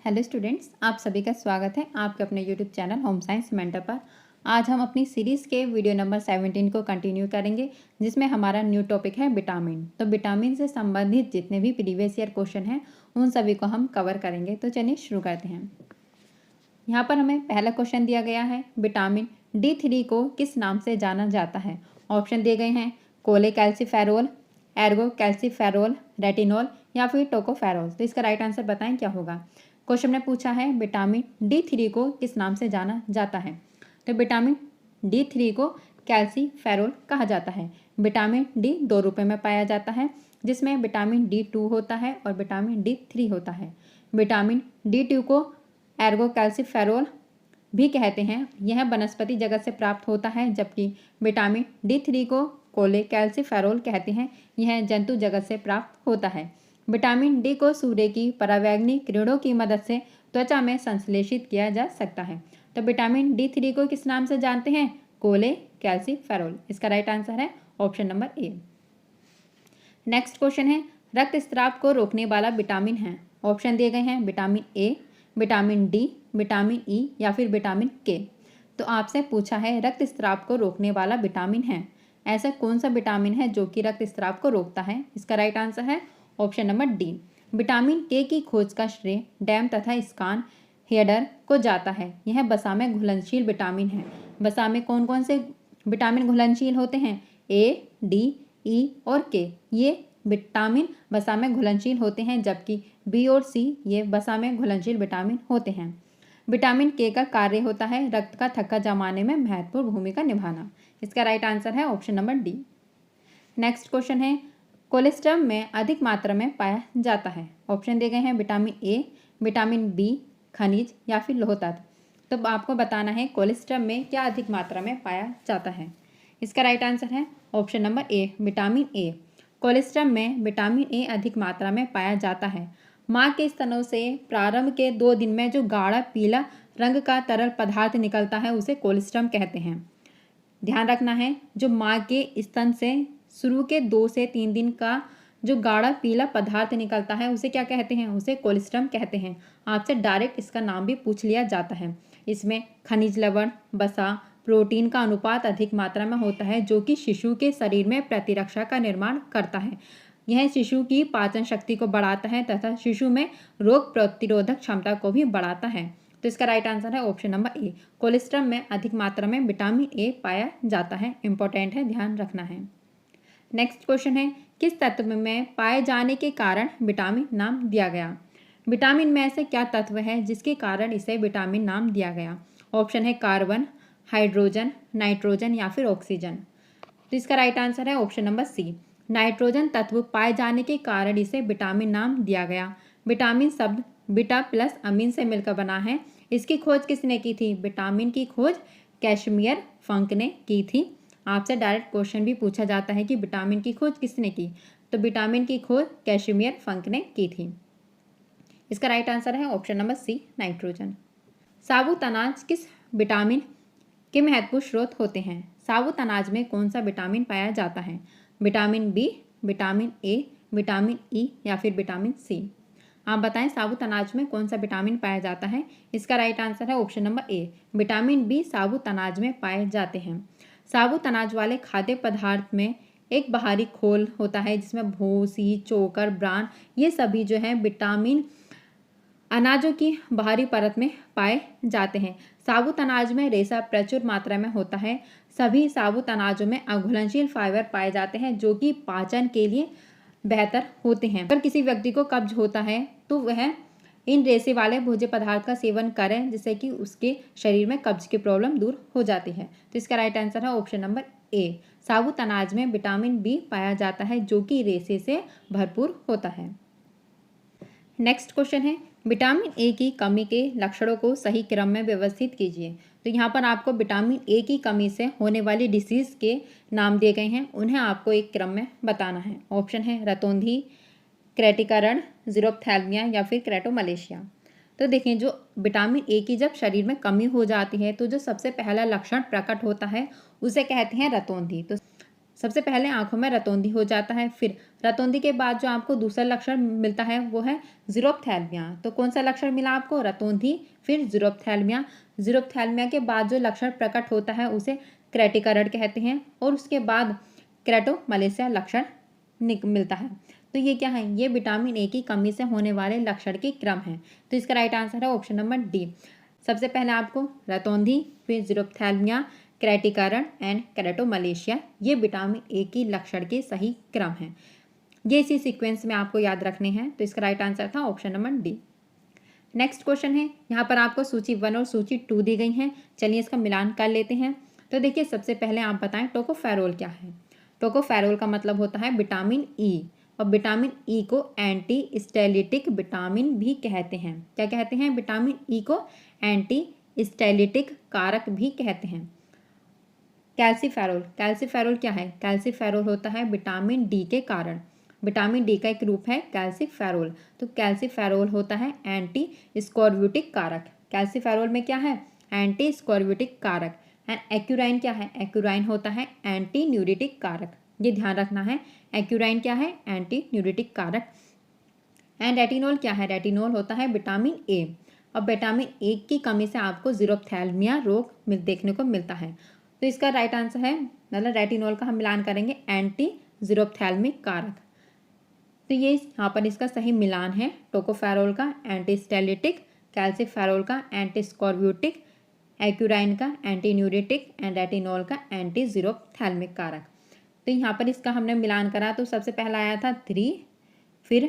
Hello students, आप सभी का स्वागत है आपके अपने YouTube channel home science mentor पर। आज हम अपनी सीरीज़ के वीडियो नंबर 17 को कंटिन्यू करेंगे, जिसमें हमारा न्यू टॉपिक है विटामिन। तो विटामिन से संबंधित जितने भी प्रीवियस ईयर क्वेश्चन हैं उन सभी को हम कवर करेंगे। तो चलिए शुरू करते हैं। यहाँ पर हमें पहला क्वेश्चन दिया गया है, विटामिन D3 को किस नाम से जाना जाता है। ऑप्शन दिए गए हैं कोलेकैल्सिफेरोल, एर्गो कैल्सिफेरोल, रेटिनॉल या फिर टोकोफेरोल। तो इसका राइट आंसर बताएं क्या होगा। क्वेश्चन ने पूछा है विटामिन D3 को किस नाम से जाना जाता है। तो विटामिन D3 को कैल्सीफेरोल कहा जाता है। विटामिन डी 2 रूपों में पाया जाता है, जिसमें विटामिन D2 होता है और विटामिन D3 होता है। विटामिन D2 को एर्गो कैल्सीफेरोल भी कहते हैं, यह वनस्पति जगत से प्राप्त होता है, जबकि विटामिन D3 को कोलेकैल्सिफेरोल कहते हैं, यह जंतु जगत से प्राप्त होता है। विटामिन डी को सूर्य की परावैंगनी किरणों की मदद से त्वचा में संश्लेषित किया जा सकता है। तो विटामिन D3 को किस नाम से जानते हैं, कोलेकैल्सिफेरोल। इसका राइट आंसर है ऑप्शन नंबर ए। नेक्स्ट क्वेश्चन है, रक्त स्राव को रोकने वाला विटामिन है। ऑप्शन दिए गए हैं vitamin A, vitamin D, vitamin E या फिर विटामिन के। तो आपसे पूछा है रक्त स्राव को रोकने वाला विटामिन है, ऐसा कौन सा विटामिन है जो कि रक्त स्राव को रोकता है। इसका राइट आंसर है ऑप्शन नंबर डी। विटामिन के की खोज का श्रेय डैम तथा स्कान हेडर को जाता है। यह वसा में घुलनशील विटामिन है। वसा में कौन कौन से विटामिन घुलनशील होते हैं, ए, डी, ई और के। ये विटामिन वसा में घुलनशील होते हैं, जबकि बी और सी ये वसा में घुलनशील विटामिन होते हैं। विटामिन के का कार्य होता है रक्त का थक्का जमाने में महत्वपूर्ण भूमिका निभाना। इसका राइट आंसर है option number D. Next question है, कोलेस्ट्रम में अधिक मात्रा में पाया जाता है। ऑप्शन दिए गए हैं विटामिन ए, विटामिन बी, खनिज या फिर लौह तत्व। तो आपको बताना है कोलेस्ट्रम में क्या अधिक मात्रा में पाया जाता है। इसका राइट आंसर है option number A, vitamin A. Colostrum में विटामिन ए अधिक मात्रा में पाया जाता है। माँ के स्तनों से प्रारंभ के 2 दिन में जो गाढ़ा पीला रंग का तरल पदार्थ निकलता है उसे कोलेस्ट्रम कहते हैं। ध्यान रखना है, जो माँ के स्तन से शुरू के 2 से 3 दिन का जो गाढ़ा पीला पदार्थ निकलता है उसे क्या कहते हैं, उसे कोलेस्ट्रम कहते हैं। आपसे डायरेक्ट इसका नाम भी पूछ लिया जाता है। इसमें खनिज लवण, वसा, प्रोटीन का अनुपात अधिक मात्रा में होता है, जो कि शिशु के शरीर में प्रतिरक्षा का निर्माण करता है। यह शिशु की पाचन शक्ति को बढ़ाता है तथा शिशु में रोग प्रतिरोधक क्षमता को भी बढ़ाता है। तो इसका राइट आंसर है ऑप्शन नंबर ए। कोलेस्ट्रम में अधिक मात्रा में विटामिन ए पाया जाता है। इंपॉर्टेंट है, ध्यान रखना है। नेक्स्ट क्वेश्चन है, किस तत्व में पाए जाने के कारण विटामिन नाम दिया गया। विटामिन में ऐसे क्या तत्व है जिसके कारण इसे विटामिन नाम दिया गया। ऑप्शन है कार्बन, हाइड्रोजन, नाइट्रोजन या फिर ऑक्सीजन। तो इसका राइट आंसर है ऑप्शन नंबर सी। नाइट्रोजन तत्व पाए जाने के कारण इसे विटामिन नाम दिया गया। विटामिन शब्द बीटा प्लस अमीन से मिलकर बना है। इसकी खोज किसने की थी, विटामिन की खोज कैशमियर फंक ने की थी। आपसे डायरेक्ट क्वेश्चन भी पूछा जाता है कि विटामिन की खोज किसने की, तो विटामिन की खोज कैशमियर फंक ने की थी। इसका राइट आंसर है ऑप्शन नंबर सी, नाइट्रोजन। साबुत अनाज किस विटामिन के महत्वपूर्ण स्रोत होते हैं। साबुत अनाज में कौन सा विटामिन पाया जाता है, vitamin B, vitamin A, vitamin E या फिर विटामिन सी। आप बताएं साबुत अनाज में कौन सा विटामिन पाया जाता है। इसका राइट आंसर है option number A, vitamin B साबुत अनाज में पाए जाते हैं। साबुत अनाज वाले खाद्य पदार्थ में एक बाहरी खोल होता है, जिसमें भूसी, चोकर, ब्रान ये सभी जो है विटामिन अनाजों की बाहरी परत में पाए जाते हैं। साबुत अनाज में रेशा प्रचुर मात्रा में होता है। सभी साबुत अनाजों में अघुलनशील फाइबर पाए जाते हैं, जो कि पाचन के लिए बेहतर होते हैं। अगर किसी व्यक्ति को कब्ज होता है तो वह इन रेशे वाले भोज्य पदार्थ का सेवन करें, जिससे कि उसके शरीर में कब्ज की प्रॉब्लम दूर हो जाती है। तो इसका राइट आंसर है ऑप्शन नंबर ए। साबुत अनाज में विटामिन बी पाया जाता है, जो कि रेशे से भरपूर होता है। नेक्स्ट क्वेश्चन है, विटामिन ए की कमी के लक्षणों को सही क्रम में व्यवस्थित कीजिए। तो यहाँ पर आपको विटामिन ए की कमी से होने वाली डिसीज़ के नाम दिए गए हैं, उन्हें आपको एक क्रम में बताना है। ऑप्शन है रतौंधी, क्रेटिकरण, जीरोप्थैल्मिया या फिर क्रेटोमलेशिया। तो देखें, जो विटामिन ए की जब शरीर में कमी हो जाती है तो जो सबसे पहला लक्षण प्रकट होता है उसे कहते हैं रतौंधी। तो सबसे पहले आंखों में रतौंधी हो जाता है, फिर रतौंधी के बाद जो आपको दूसरा लक्षण मिलता है वो है ज़ीरोफ्थैल्मिया। तो कौन सा लक्षण मिला आपको? रतौंधी, फिर ज़ीरोफ्थैल्मिया। ज़ीरोफ्थैल्मिया के बाद जो लक्षण प्रकट होता है उसे क्रेटिकरण कहते हैं, और उसके बाद क्रेटोमलेशिया लक्षण मिलता है। तो ये क्या है? ये विटामिन ए की कमी से होने वाले लक्षण के क्रम है। तो इसका राइट आंसर है ऑप्शन नंबर डी। सबसे पहले आपको रतौंधी, फिर ज़ीरोफ्थैल्मिया, क्रेटिकरण एंड क्रेटोमलेशिया, ये विटामिन ए की लक्षण के सही क्रम हैं। ये इसी सीक्वेंस में आपको याद रखने हैं। तो इसका राइट आंसर था option number D. Next question है, यहाँ पर आपको सूची 1 और सूची 2 दी गई हैं। चलिए इसका मिलान कर लेते हैं। तो देखिए, सबसे पहले आप बताएं टोकोफेरोल क्या है। टोकोफेरोल का मतलब होता है विटामिन ई, और विटामिन ई को एंटी स्टेलिटिक विटामिन भी कहते हैं। क्या कहते हैं? विटामिन ई को एंटी स्टेलिटिक कारक भी कहते हैं। कैल्सीफेरोल, कैल्सीफेरोल क्या है? कैल्सीफेरोल होता है विटामिन डी के कारण। विटामिन डी का एक रूप है कैल्सीफेरोल। तो कैल्सीफेरोल होता है एंटी स्कॉर्ब्यूटिक कारक। कैल्सीफेरोल में क्या है? एंटी स्कॉर्ब्यूटिक कारक। एंड एक्यूराइन क्या है? एक्यूराइन होता है एंटी न्यूरिटिक कारक। ये ध्यान रखना है, एक्यूराइन क्या है? एंटी न्यूरिटिक कारक। एंड रेटिनॉल क्या है? रेटिनॉल होता है विटामिन ए। और विटामिन ए की कमी से आपको ज़ीरोफ्थैल्मिया रोग देखने को मिलता है। तो इसका राइट आंसर है, मतलब रेटिनॉल का हम मिलान करेंगे एंटी ज़ीरोफ्थैल्मिक कारक। तो ये यहाँ पर इसका सही मिलान है, टोकोफेरोल का एंटी स्टेलिटिक, कैल्सीफेरोल का एंटी स्कॉर्ब्यूटिक, एक्यूराइन का एंटी न्यूरिटिक एंड रेटिनॉल का एंटी ज़ीरोफ्थैल्मिक कारक। तो यहाँ पर इसका हमने मिलान करा तो सबसे पहला आया था 3, फिर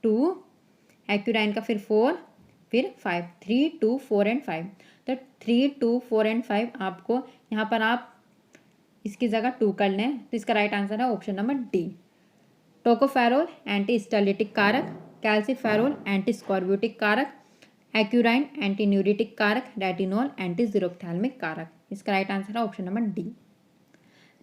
2, एक्यूराइन का फिर 4, फिर 5, 3, 2, 4 एंड 5। तो 3, 2, 4 एंड 5 आपको यहाँ पर आप इसकी जगह 2 कर लें। तो इसका राइट आंसर है option number D. Tocopherol anti स्टेलिटिक कारक, कैल्सीफेरोल एंटी स्कॉर्ब्यूटिक कारक, एक्यूराइन एंटी न्यूरिटिक कारक, रेटिनॉल एंटी ज़ीरोफ्थैल्मिक कारक। इसका राइट आंसर है option number D.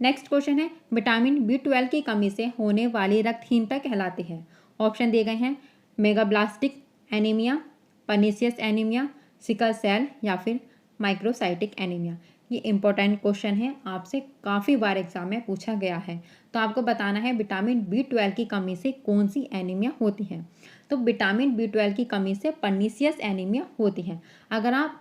Next question है, विटामिन B12 की कमी से होने वाली रक्तहीनता कहलाती है। ऑप्शन दिए गए हैं megaloblastic anaemia, pernicious anaemia, sickle cell या फिर माइक्रोसाइटिक एनीमिया। ये इंपॉर्टेंट क्वेश्चन है, आपसे काफ़ी बार एग्जाम में पूछा गया है। तो आपको बताना है विटामिन B12 की कमी से कौन सी एनीमिया होती है। तो विटामिन B12 की कमी से पर्नीशियस एनीमिया होती है। अगर आप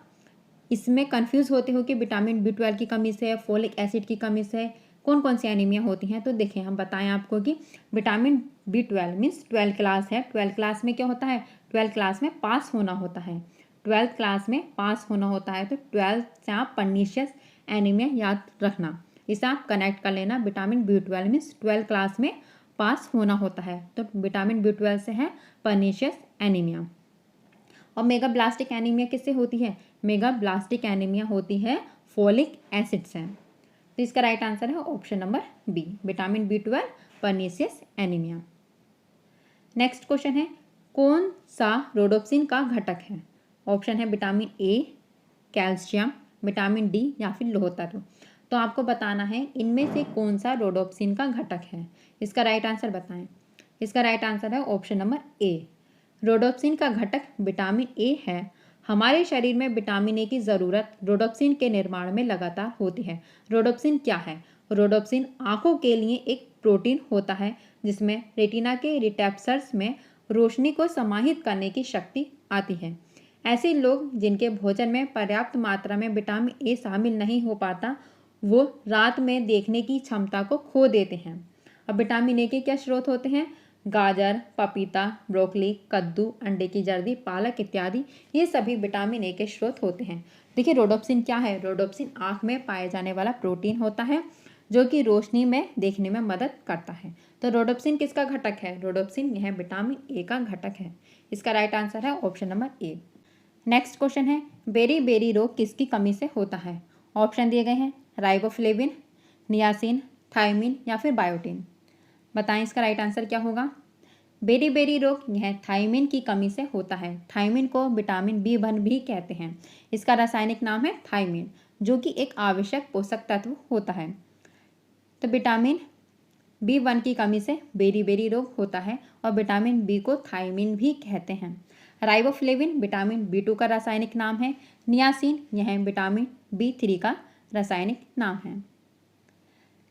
इसमें कंफ्यूज होते हो कि विटामिन B12 की कमी से, फोलिक एसिड की कमी से कौन कौन सी एनीमिया होती हैं, तो देखिए हम बताएं आपको कि विटामिन B12 मीन्स 12 क्लास है। 12 क्लास में क्या होता है? 12 क्लास में पास होना होता है। 12th क्लास में पास होना होता है। तो 12 से आप पर्नीशियस एनीमिया याद रखना, इसे आप कनेक्ट कर लेना। विटामिन B12 मीन्स 12 क्लास में पास होना होता है। तो विटामिन B12 से है पर्नीशियस एनीमिया। और मेगाब्लास्टिक एनीमिया किससे होती है? मेगाब्लास्टिक एनीमिया होती है फोलिक एसिड से। तो इसका राइट आंसर है option number B, vitamin B12 pernicious anaemia. Next question है, कौन सा रोडोप्सिन का घटक है? ऑप्शन है vitamin A, calcium, vitamin D या फिर लौह तत्व। तो आपको बताना है इनमें से कौन सा रोडोप्सिन का घटक है। इसका राइट आंसर बताएं। इसका राइट आंसर है ऑप्शन नंबर ए, रोडोप्सिन का घटक विटामिन ए है। हमारे शरीर में विटामिन ए की ज़रूरत रोडोप्सिन के निर्माण में लगातार होती है। रोडोप्सिन क्या है? रोडोप्सिन आँखों के लिए एक प्रोटीन होता है जिसमें रेटिना के रिसेप्टर्स में रोशनी को समाहित करने की शक्ति आती है। ऐसे लोग जिनके भोजन में पर्याप्त मात्रा में विटामिन ए शामिल नहीं हो पाता, वो रात में देखने की क्षमता को खो देते हैं। अब विटामिन ए के क्या स्रोत होते हैं? गाजर, पपीता, ब्रोकली, कद्दू, अंडे की जर्दी, पालक इत्यादि, ये सभी विटामिन ए के स्रोत होते हैं। देखिए रोडोप्सिन क्या है? रोडोप्सिन आँख में पाए जाने वाला प्रोटीन होता है जो कि रोशनी में देखने में मदद करता है। तो रोडोप्सिन किसका घटक है? रोडोप्सिन यह विटामिन ए का घटक है। इसका राइट आंसर है ऑप्शन नंबर ए। नेक्स्ट क्वेश्चन है, बेरी बेरी रोग किसकी कमी से होता है? ऑप्शन दिए गए हैं राइबोफ्लेविन, नियासिन, थायमिन या फिर बायोटिन। बताएं इसका राइट आंसर क्या होगा? बेरी बेरी रोग यह थायमिन की कमी से होता है। थायमिन को विटामिन B1 भी कहते हैं। इसका रासायनिक नाम है थायमिन, जो कि एक आवश्यक पोषक तत्व होता है। तो विटामिन B1 की कमी से बेरी बेरी रोग होता है और विटामिन B को थायमिन भी कहते हैं। राइबोफ्लेविन विटामिन B2 का रासायनिक नाम है। नियासिन यह विटामिन B3 का रासायनिक नाम है।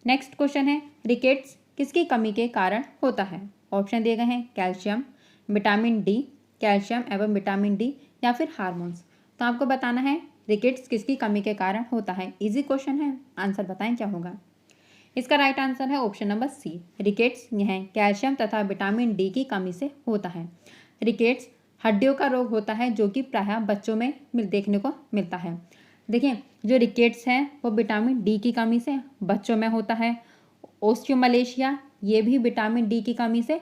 नेक्स्ट क्वेश्चन है, रिकेट्स किसकी कमी के कारण होता है? ऑप्शन दिए गए हैं कैल्शियम, विटामिन डी, कैल्शियम एवं विटामिन डी या फिर हार्मोन्स। तो आपको बताना है रिकेट्स किसकी कमी के कारण होता है। इजी क्वेश्चन है, आंसर बताएं क्या होगा। इसका राइट आंसर है ऑप्शन नंबर सी, रिकेट्स यह कैल्शियम तथा विटामिन डी की कमी से होता है। रिकेट्स हड्डियों का रोग होता है जो कि प्रायः बच्चों में देखने को मिलता है। देखिए जो रिकेट्स है वो विटामिन डी की कमी से बच्चों में होता है। ओस्टियोमलेशिया ये भी विटामिन डी की कमी से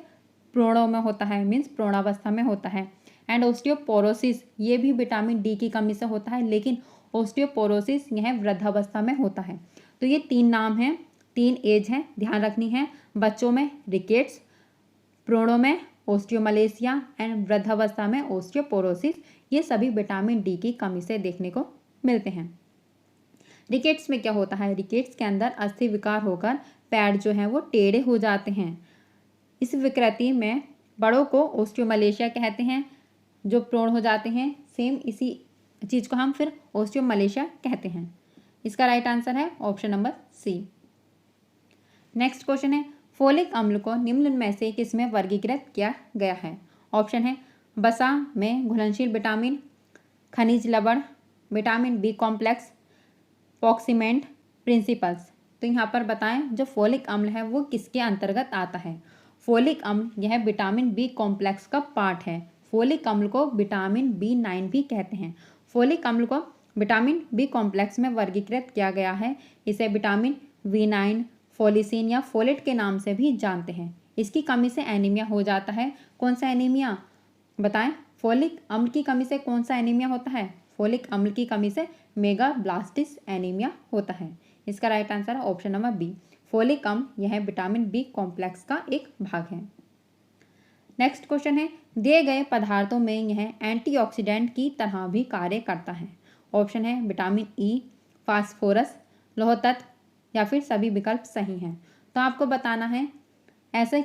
प्रोणों में होता है, मीन्स प्रोणावस्था में होता है। एंड ओस्टियोपोरोसिस ये भी विटामिन डी की कमी से होता है, लेकिन ओस्टियोपोरोसिस यह वृद्धावस्था में होता है। तो ये 3 नाम हैं, 3 एज हैं, ध्यान रखनी है। बच्चों में रिकेट्स, प्रोणों में ओस्टियोमलेशिया एंड वृद्धावस्था में ओस्टियोपोरोसिस, ये सभी विटामिन डी की कमी से देखने को मिलते हैं। रिकेट्स में क्या होता है, रिकेट्स के अंदर अस्थि विकार होकर पैर जो हैं वो टेढ़े हो जाते हैं। इस विकृति में बड़ों को ओस्टियोमलेशिया कहते हैं, जो प्रोण हो जाते हैं सेम इसी चीज़ को हम फिर ओस्टियोमलेशिया कहते हैं। इसका राइट आंसर है option number C. Next question है, फोलिक अम्ल को निम्न में से किसमें वर्गीकृत किया गया है? ऑप्शन है वसा में घुलनशील विटामिन, खनिज लवण, विटामिन बी कॉम्प्लेक्स, पॉक्सीमेंट प्रिंसिपल्स। तो यहाँ पर बताएं जो फोलिक अम्ल है वो किसके अंतर्गत आता है? फोलिक अम्ल यह विटामिन बी कॉम्प्लेक्स का पार्ट है। फोलिक अम्ल को विटामिन B9 भी कहते हैं। फोलिक अम्ल को विटामिन बी कॉम्प्लेक्स में वर्गीकृत किया गया है। इसे विटामिन B9, फोलिसिन या फोलेट के नाम से भी जानते हैं। इसकी कमी से एनीमिया हो जाता है। कौन सा एनीमिया बताएं? फोलिक अम्ल की कमी से कौन सा एनीमिया होता है? फोलिक अम्ल की कमी से मेगाब्लास्टिस एनीमिया होता है। इसका राइट आंसर है ऑप्शन नंबर बी, फोलिक अम्ल यह विटामिन बी कॉम्प्लेक्स का एक भाग है। नेक्स्ट क्वेश्चन है, दिए गए पदार्थों में यह एंटीऑक्सीडेंट की तरह भी कार्य करता है। ऑप्शन है विटामिन ई, फास्फोरस, लौह तत्व या फिर सभी विकल्प सही हैं। तो आपको बताना है ऐसे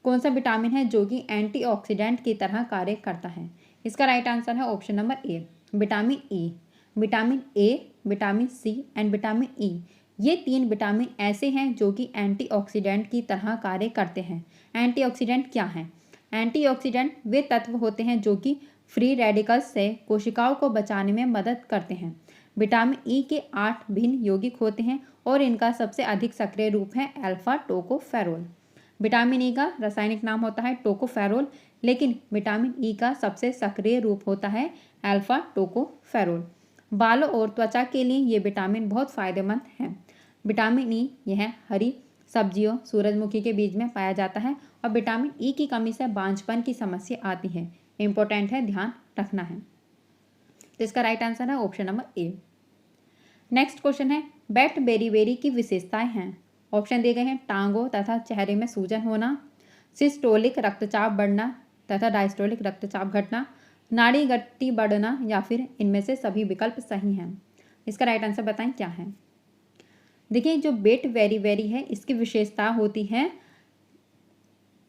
कौन सा विटामिन है जो कि एंटीऑक्सीडेंट की तरह कार्य करता है। इसका राइट आंसर है option number A, vitamin E. Vitamin A, vitamin C and vitamin E ये 3 विटामिन ऐसे हैं जो कि एंटीऑक्सीडेंट की तरह कार्य करते हैं। एंटीऑक्सीडेंट क्या हैं? एंटीऑक्सीडेंट वे तत्व होते हैं जो कि फ्री रेडिकल्स से कोशिकाओं को बचाने में मदद करते हैं। विटामिन ई के 8 भिन्न यौगिक होते हैं और इनका सबसे अधिक सक्रिय रूप है अल्फा टोकोफेरोल। विटामिन ई का रासायनिक नाम होता है टोकोफेरोल, लेकिन विटामिन ई का सबसे सक्रिय रूप होता है अल्फा टोकोफेरोल। बालों और त्वचा के लिए ये विटामिन बहुत फायदेमंद हैं। विटामिन ई यह हरी सब्जियों, सूरजमुखी के बीज में पाया जाता है और विटामिन ई की कमी से बांझपन की समस्या आती है। इंपॉर्टेंट है, ध्यान रखना है। तो इसका राइट आंसर है ऑप्शन नंबर ए। नेक्स्ट क्वेश्चन है, बेट बेरीबेरी की विशेषताएं हैं। ऑप्शन दिए गए हैं टांगों तथा चेहरे में सूजन होना, सिस्टोलिक रक्तचाप बढ़ना तथा डायस्टोलिक रक्तचाप घटना, नाड़ी गति बढ़ना या फिर इनमें से सभी विकल्प सही हैं। इसका राइट आंसर बताएं क्या है। देखिए जो बेट बेरीबेरी है इसकी विशेषता होती है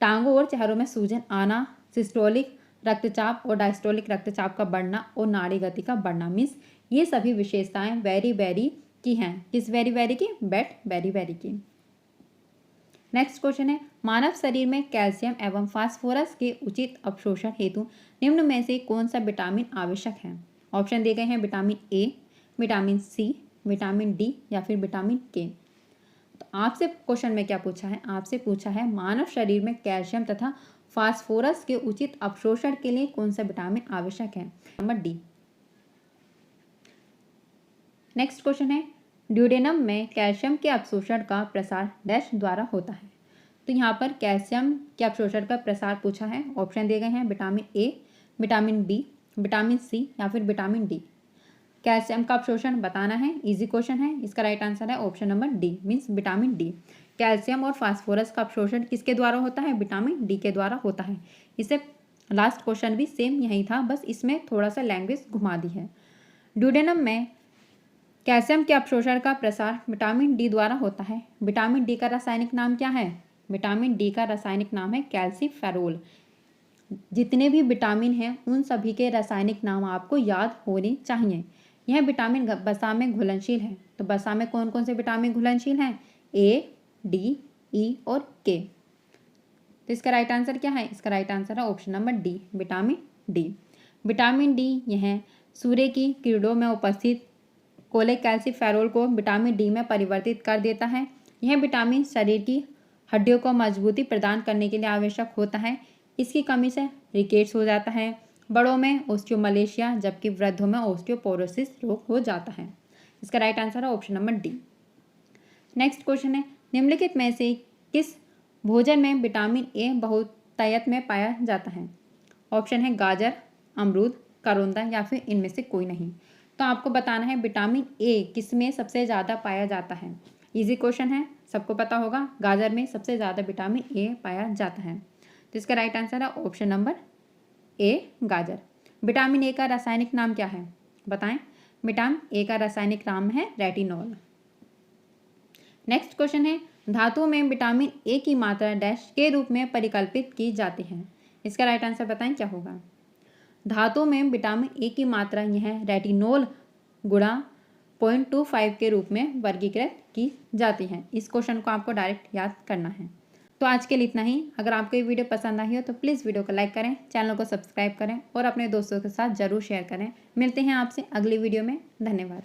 टांगों और चेहरों में सूजन आना, सिस्टोलिक रक्तचाप और डायस्टोलिक रक्तचाप का बढ़ना और नाड़ी गति का बढ़ना। मीन्स ये सभी विशेषताएं बेरीबेरी की हैं। किस बेरीबेरी की? बेट बेरीबेरी की। नेक्स्ट क्वेश्चन है, मानव शरीर में कैल्शियम एवं फास्फोरस के उचित अवशोषण हेतु निम्न में से कौन सा विटामिन आवश्यक है? ऑप्शन दिए गए हैं vitamin A, vitamin C, vitamin D या फिर विटामिन के। तो आपसे क्वेश्चन में क्या पूछा है? आपसे पूछा है मानव शरीर में कैल्शियम तथा फास्फोरस के उचित अवशोषण के लिए कौन सा विटामिन आवश्यक है? Number D. नेक्स्ट क्वेश्चन है, ड्यूडेनम में कैल्शियम के अवशोषण का प्रसार डैश द्वारा होता है। तो यहाँ पर कैल्शियम के अवशोषण का प्रसार पूछा है। ऑप्शन दिए गए हैं vitamin A, vitamin B, vitamin C या फिर विटामिन डी। कैल्शियम का अवशोषण बताना है, इजी क्वेश्चन है। इसका राइट आंसर है option number D, means vitamin D. Calcium और फास्फोरस का अवशोषण किसके द्वारा होता है? विटामिन डी के द्वारा होता है। इससे लास्ट क्वेश्चन भी सेम यही था, बस इसमें थोड़ा सा लैंग्वेज घुमा दी है। ड्यूडेनम में कैल्शियम के अवशोषण का प्रसार विटामिन डी द्वारा होता है। विटामिन डी का रासायनिक नाम क्या है? विटामिन डी का रासायनिक नाम है कैल्सीफेरोल। जितने भी विटामिन हैं उन सभी के रासायनिक नाम आपको याद होने चाहिए। यह विटामिन वसा में घुलनशील है। तो वसा में कौन कौन से विटामिन घुलनशील हैं? ए, डी, ई और के। तो इसका राइट आंसर क्या है? इसका राइट आंसर है option number D, vitamin D. Vitamin D यह सूर्य की किरणों में उपस्थित कोलेकैल्सिफेरॉल को विटामिन डी में परिवर्तित कर देता है। यह विटामिन शरीर की हड्डियों को मजबूती प्रदान करने के लिए आवश्यक होता है। इसकी कमी से रिकेट्स हो जाता है, बड़ों में ओस्टियोमलेशिया, जबकि वृद्धों में ओस्टियोपोरोसिस रोग हो जाता है। इसका राइट आंसर है option number D. Next question है, निम्नलिखित में से किस भोजन में विटामिन ए बहुतायत में पाया जाता है? ऑप्शन है गाजर, अमरूद, करौंदा या फिर इनमें से कोई नहीं। तो आपको बताना है विटामिन ए किस में सबसे ज़्यादा पाया जाता है। इजी क्वेश्चन है, सबको पता होगा, गाजर में सबसे ज़्यादा विटामिन ए पाया जाता है। तो इसका राइट आंसर है ऑप्शन नंबर ए, गाजर। विटामिन ए का रासायनिक नाम क्या है? बताएं। विटामिन ए का रासायनिक नाम है रेटिनॉल। नेक्स्ट क्वेश्चन है, धातुओं में विटामिन ए की मात्रा डैश के रूप में परिकल्पित की जाती है। इसका राइट आंसर बताएं क्या होगा? धातुओं में विटामिन ए की मात्रा यह रेटिनॉल गुणा 0.25 के रूप में वर्गीकृत की जाती है। इस क्वेश्चन को आपको डायरेक्ट याद करना है। तो आज के लिए इतना ही। अगर आपको ये वीडियो पसंद आई हो तो प्लीज़ वीडियो को लाइक करें, चैनल को सब्सक्राइब करें और अपने दोस्तों के साथ ज़रूर शेयर करें। मिलते हैं आपसे अगली वीडियो में। धन्यवाद।